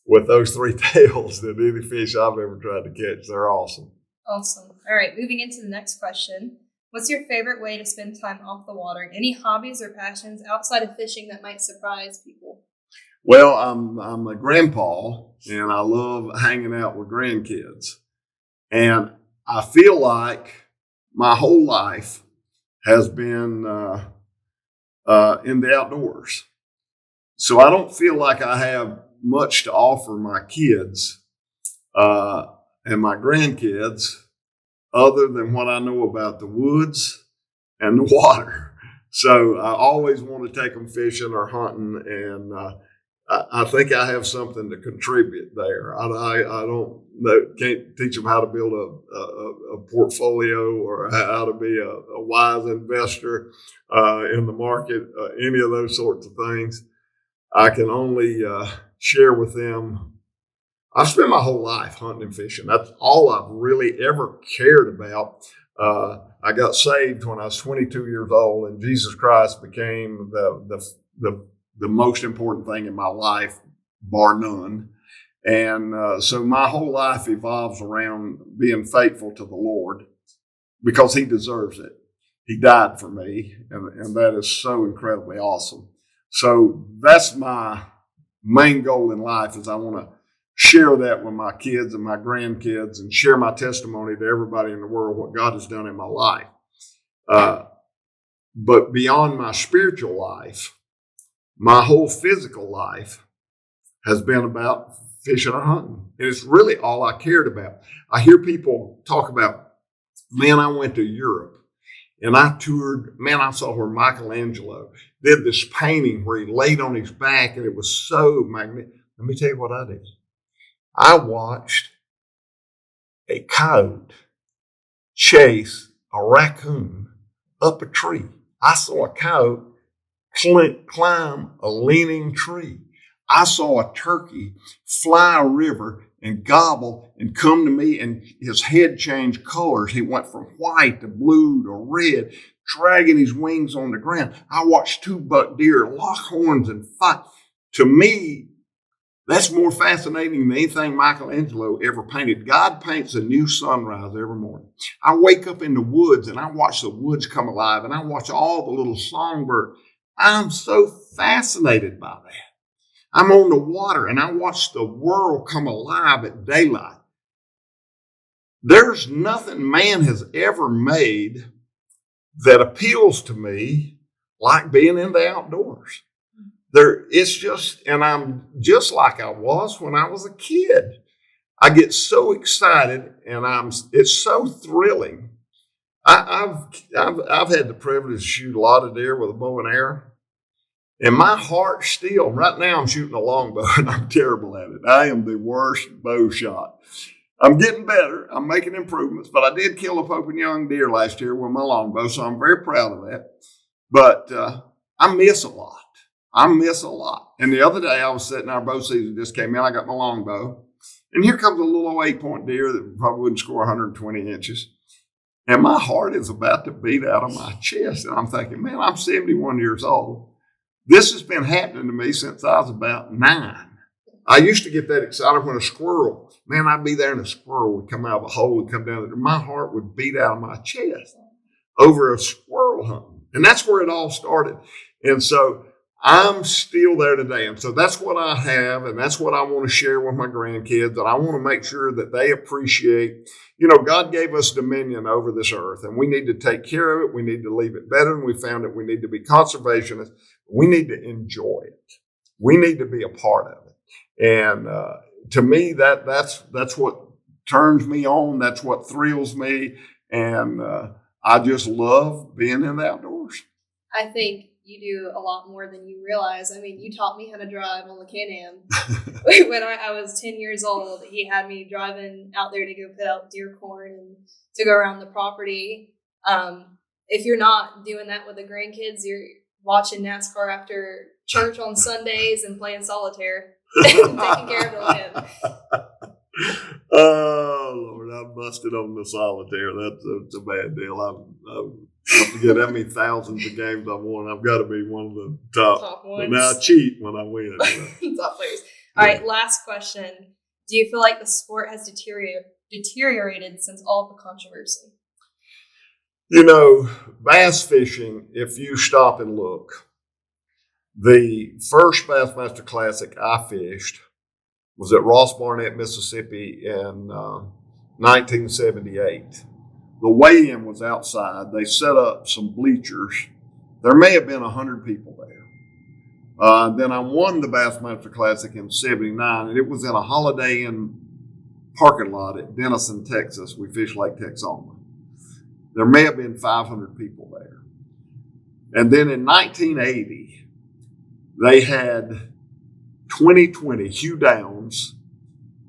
with those 3 tails than any fish I've ever tried to catch. They're awesome. Awesome. All right, moving into the next question. What's your favorite way to spend time off the water? Any hobbies or passions outside of fishing that might surprise people? Well, I'm a grandpa, and I love hanging out with grandkids. And I feel like my whole life has been in the outdoors. So I don't feel like I have much to offer my kids and my grandkids other than what I know about the woods and the water. So I always want to take them fishing or hunting, and I think I have something to contribute there. Can't teach them how to build a portfolio or how to be a wise investor in the market, any of those sorts of things. I can only share with them. I've spent my whole life hunting and fishing. That's all I've really ever cared about. I got saved when I was 22 years old, and Jesus Christ became the most important thing in my life, bar none. And so my whole life evolves around being faithful to the Lord because He deserves it. He died for me, and that is so incredibly awesome. So that's my main goal in life is I want to share that with my kids and my grandkids and share my testimony to everybody in the world, what God has done in my life. But beyond my spiritual life, my whole physical life has been about fishing or hunting. And it's really all I cared about. I hear people talk about, man, I went to Europe and I toured, man, I saw where Michelangelo did this painting where he laid on his back and it was so magnificent. Let me tell you what I did. I watched a coyote chase a raccoon up a tree. I saw a coyote climb a leaning tree. I saw a turkey fly a river and gobble and come to me, and his head changed colors. He went from white to blue to red, dragging his wings on the ground. I watched 2 buck deer lock horns and fight. To me, that's more fascinating than anything Michelangelo ever painted. God paints a new sunrise every morning. I wake up in the woods and I watch the woods come alive and I watch all the little songbirds. I'm so fascinated by that. I'm on the water and I watch the world come alive at daylight. There's nothing man has ever made that appeals to me like being in the outdoors. It's just, and I'm just like I was when I was a kid. I get so excited, and it's so thrilling. I've had the privilege to shoot a lot of deer with a bow and arrow, And my heart still, right now I'm shooting a longbow and I'm terrible at it. I am the worst bow shot. I'm getting better. I'm making improvements, but I did kill a Pope and Young deer last year with my longbow, so I'm very proud of that. But I miss a lot. And the other day I was sitting, our bow season just came in. I got my longbow, and here comes a little 8-point deer that probably wouldn't score 120 inches. And my heart is about to beat out of my chest. And I'm thinking, man, I'm 71 years old. This has been happening to me since I was about 9. I used to get that excited when a squirrel, man, I'd be there and a squirrel would come out of a hole and come down. My heart would beat out of my chest over a squirrel hunting. And that's where it all started. And so I'm still there today. And so that's what I have. And that's what I want to share with my grandkids. And I want to make sure that they appreciate, God gave us dominion over this earth, and we need to take care of it. We need to leave it better than we found it. We need to be conservationists. We need to enjoy it. We need to be a part of it. And to me, that's what turns me on. That's what thrills me. And I just love being in the outdoors. I think you do a lot more than you realize. I mean, you taught me how to drive on the Can-Am. When I was 10 years old, he had me driving out there to go put out deer corn and to go around the property. If you're not doing that with the grandkids, you're watching NASCAR after church on Sundays and playing solitaire and taking care of the land. Oh, Lord, I busted on the solitaire. That's a bad deal. I forget how many thousands of games I've won. I've got to be one of the top ones. Now I cheat when I win. Top players. All right, last question. Do you feel like the sport has deteriorated since all of the controversy? Bass fishing, if you stop and look, the first Bassmaster Classic I fished was at Ross Barnett, Mississippi in 1978. The weigh-in was outside. They set up some bleachers. There may have been 100 people there. Then I won the Bassmaster Classic in 79, and it was in a Holiday Inn parking lot at Denison, Texas. We fished Lake Texoma. There may have been 500 people there. And then in 1980, they had 2020, Hugh Downs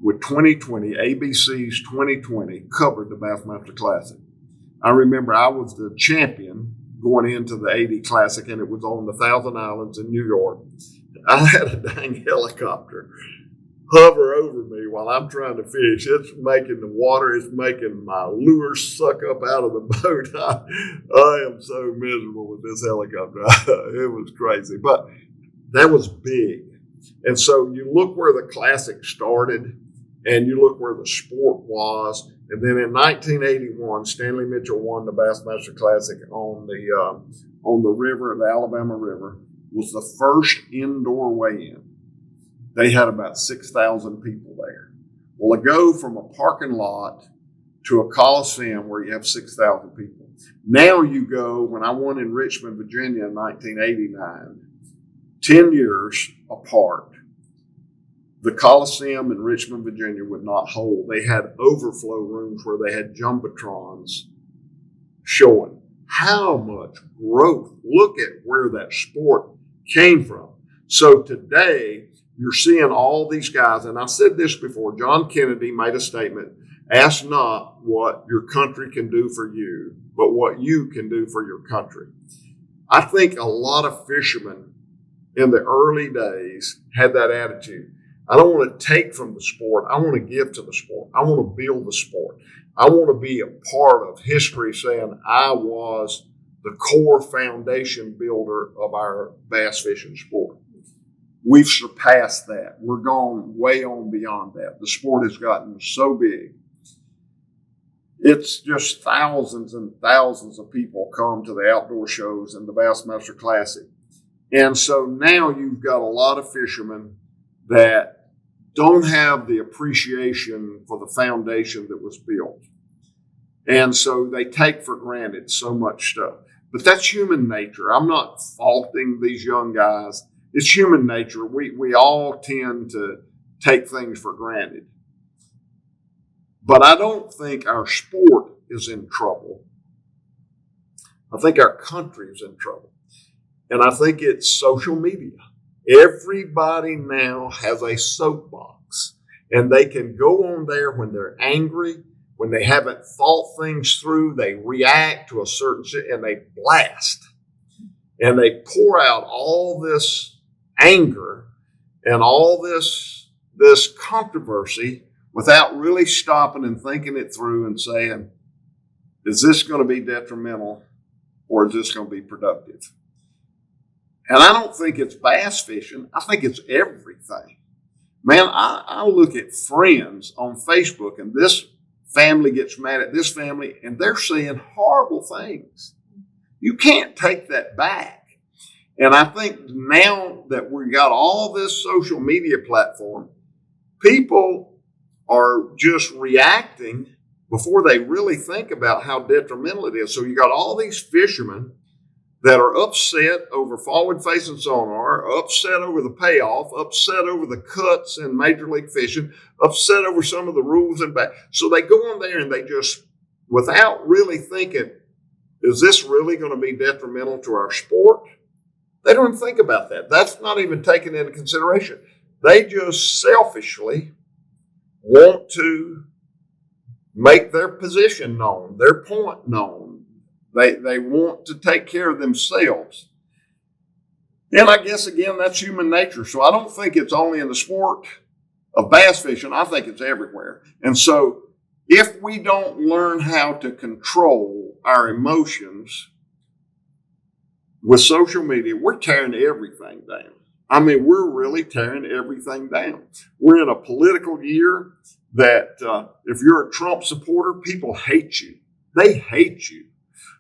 with 2020, ABC's 2020 covered the Bassmaster Classic. I remember I was the champion going into the 80 Classic, and it was on the Thousand Islands in New York. I had a dang helicopter hover over me while I'm trying to fish. It's making the water, it's making my lure suck up out of the boat. I am so miserable with this helicopter. It was crazy, but that was big. And so you look where the Classic started and you look where the sport was. And then in 1981, Stanley Mitchell won the Bassmaster Classic on the river, the Alabama River. It was the first indoor weigh-in. They had about 6,000 people there. Well, to go from a parking lot to a coliseum where you have 6,000 people. Now you go, when I won in Richmond, Virginia in 1989, 10 years apart, the Coliseum in Richmond, Virginia would not hold. They had overflow rooms where they had jumbotrons showing how much growth. Look at where that sport came from. So today, you're seeing all these guys, and I said this before, John Kennedy made a statement, ask not what your country can do for you, but what you can do for your country. I think a lot of fishermen in the early days had that attitude. I don't want to take from the sport. I want to give to the sport. I want to build the sport. I want to be a part of history saying I was the core foundation builder of our bass fishing sport. We've surpassed that. We're gone way on beyond that. The sport has gotten so big. It's just thousands and thousands of people come to the outdoor shows and the Bassmaster Classic. And so now you've got a lot of fishermen that don't have the appreciation for the foundation that was built. And so they take for granted so much stuff. But that's human nature. I'm not faulting these young guys. It's human nature. We all tend to take things for granted. But I don't think our sport is in trouble. I think our country is in trouble. And I think it's social media. Everybody now has a soapbox, and they can go on there when they're angry, when they haven't thought things through, they react to a certain shit and they blast. And they pour out all this anger and all this controversy without really stopping and thinking it through and saying, is this going to be detrimental or is this going to be productive? And I don't think it's bass fishing. I think it's everything. Man, I look at friends on Facebook, and this family gets mad at this family, and they're saying horrible things. You can't take that back. And I think now that we got all this social media platform, people are just reacting before they really think about how detrimental it is. So you got all these fishermen that are upset over forward-facing sonar, upset over the payoff, upset over the cuts in Major League Fishing, upset over some of the rules and back. So they go on there and they just, without really thinking, is this really going to be detrimental to our sport? They don't even think about that. That's not even taken into consideration. They just selfishly want to make their position known, their point known. They want to take care of themselves. And I guess, again, that's human nature. So I don't think it's only in the sport of bass fishing. I think it's everywhere. And so if we don't learn how to control our emotions with social media, we're tearing everything down. I mean, we're really tearing everything down. We're in a political year that if you're a Trump supporter, people hate you. They hate you.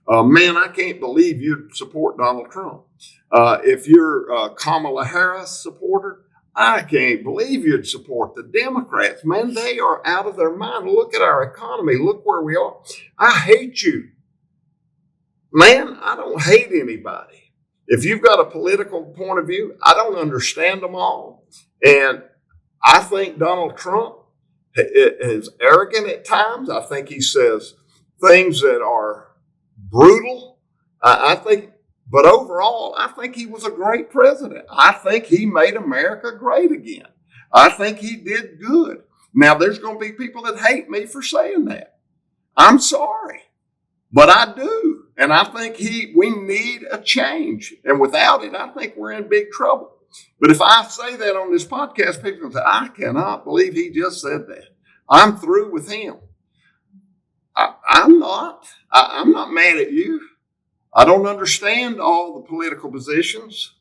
Man, I can't believe you'd support Donald Trump. If you're a Kamala Harris supporter, I can't believe you'd support the Democrats. Man, they are out of their mind. Look at our economy. Look where we are. I hate you. Man, I don't hate anybody. If you've got a political point of view, I don't understand them all. And I think Donald Trump is arrogant at times. I think he says things that are brutal. I think, but overall, I think he was a great president. I think he made America great again. I think he did good. Now, there's going to be people that hate me for saying that. I'm sorry, but I do. And I think we need a change. And without it, I think we're in big trouble. But if I say that on this podcast, people will say, I cannot believe he just said that. I'm through with him. I'm not. I'm not mad at you. I don't understand all the political positions,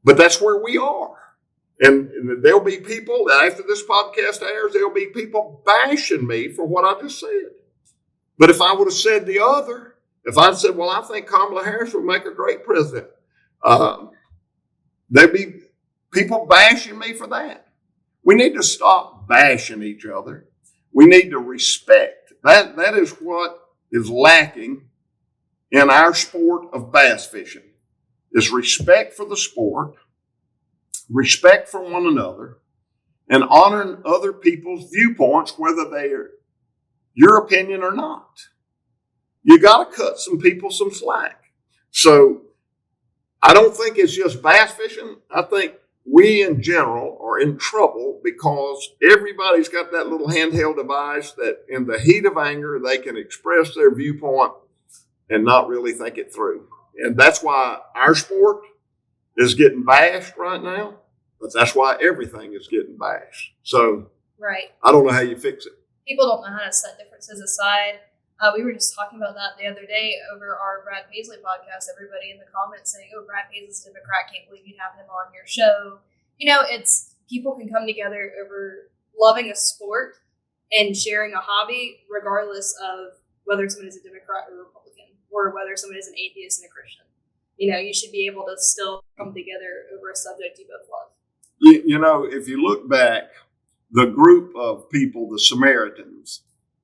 but that's where we are. And there'll be people that after this podcast airs, there'll be people bashing me for what I just said. But if I would have said the other, if I said, well, I think Kamala Harris would make a great president, there'd be people bashing me for that. We need to stop bashing each other. We need to respect. That is what is lacking in our sport of bass fishing, is respect for the sport, respect for one another, and honoring other people's viewpoints, whether they are your opinion or not. You got to cut some people some slack. So I don't think it's just bass fishing. I think we in general are in trouble because everybody's got that little handheld device that in the heat of anger, they can express their viewpoint and not really think it through. And that's why our sport is getting bashed right now, but that's why everything is getting bashed. So right. I don't know how you fix it. People don't know how to set differences aside. We were just talking about that the other day over our Brad Paisley podcast. Everybody in the comments saying, oh, Brad Paisley's a Democrat. Can't believe you'd have him on your show. You know, it's people can come together over loving a sport and sharing a hobby, regardless of whether someone is a Democrat or Republican, or whether someone is an atheist and a Christian. You know, you should be able to still come together over a subject you both love. You know, if you look back, the group of people, the Samaritans,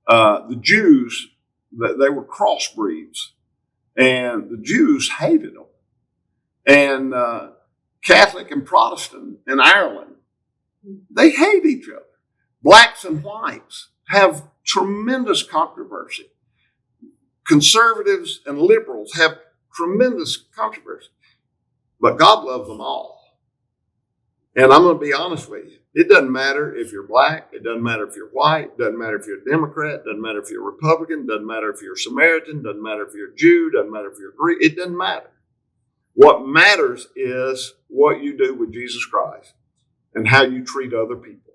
the Jews, they were crossbreeds, and the Jews hated them. And Catholic and Protestant in Ireland, they hate each other. Blacks and whites have tremendous controversy. Conservatives and liberals have tremendous controversy. but God loves them all. And I'm going to be honest with you. It doesn't matter if you're black. It doesn't matter if you're white. It doesn't matter if you're a Democrat. It doesn't matter if you're a Republican. It doesn't matter if you're a Samaritan. It doesn't matter if you're a Jew. It doesn't matter if you're a Greek. It doesn't matter. What matters is what you do with Jesus Christ and how you treat other people.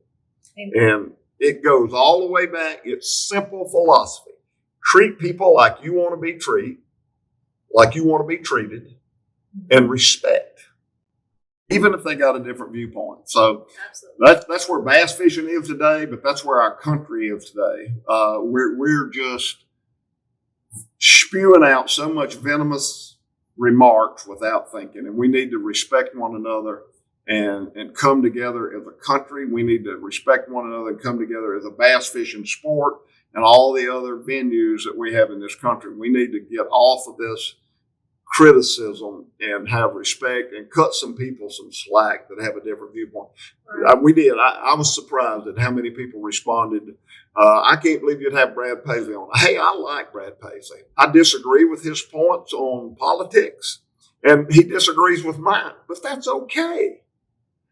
Amen. And it goes all the way back. It's simple philosophy. Treat people like you want to be treated, and respect, even if they got a different viewpoint. So that's where bass fishing is today, but that's where our country is today. We're just spewing out so much venomous remarks without thinking, and we need to respect one another and come together as a country. We need to respect one another and come together as a bass fishing sport and all the other venues that we have in this country. We need to get off of this criticism and have respect and cut some people some slack that have a different viewpoint. Right. We did. I was surprised at how many people responded. I can't believe you'd have Brad Paisley on. Hey, I like Brad Paisley. I disagree with his points on politics, and he disagrees with mine, but that's okay.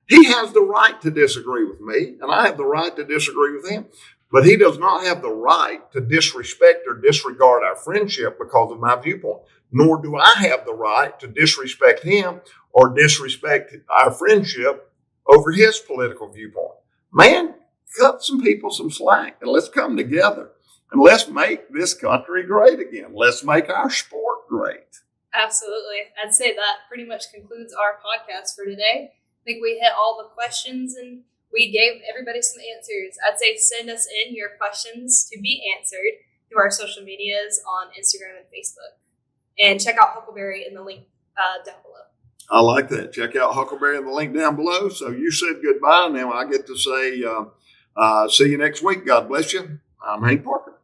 He has the right to disagree with me, and I have the right to disagree with him. But he does not have the right to disrespect or disregard our friendship because of my viewpoint. Nor do I have the right to disrespect him or disrespect our friendship over his political viewpoint. Man, cut some people some slack and let's come together and let's make this country great again. Let's make our sport great. Absolutely. I'd say that pretty much concludes our podcast for today. I think we hit all the questions and we gave everybody some answers. I'd say send us in your questions to be answered through our social medias on Instagram and Facebook. And check out Huckleberry in the link down below. I like that. Check out Huckleberry in the link down below. So you said goodbye. Now I get to say see you next week. God bless you. I'm Hank Parker.